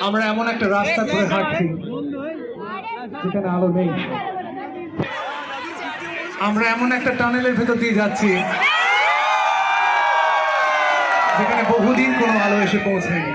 আমরা এমন একটা রাস্তা ধরে হাঁটছি যেখানে আলো নেই। আমরা এমন একটা টানেলের ভেতর দিয়ে যাচ্ছি যেখানে বহুদিন কোনো আলো এসে পৌঁছায়নি।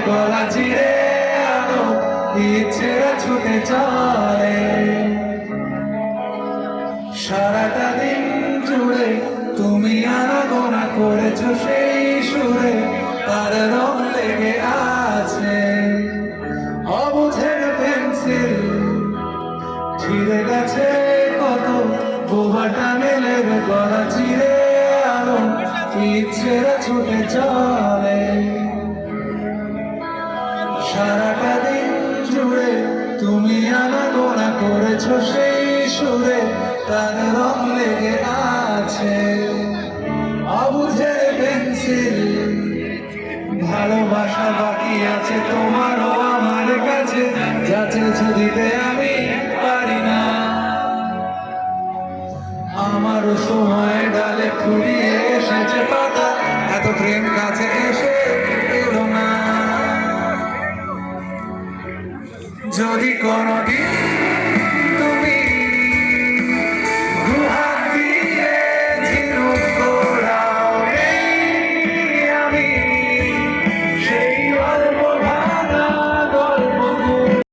গলা চিরে আলো ইচ্ছেরা ছুটে চলে, সারাটা দিন জুড়ে তুমি আনাগোনা করেছো সেই সুরে, তার রং লেগে আছে অবুঝের পেন্সিল, ছিঁড়ে গেছে কত বোবাটা মেলে। গলা চিরে আলো ইচ্ছেরা ছুটে চলে, সারাটা দিন জুড়ে তুমি আনাগোনা করেছো সেই সুরে, তার রং লেগে আছে অবুঝের পেন্সিল। ভালোবাসা বাকি আছে তোমারও আমার কাছে, যা চেয়েছো দিতে আমি পারি না। আমারও সময় ডালে ফুরিয়ে এসেছে পাতা, এত প্রেম কাছে এসে এলো না। যদি কোনোদিন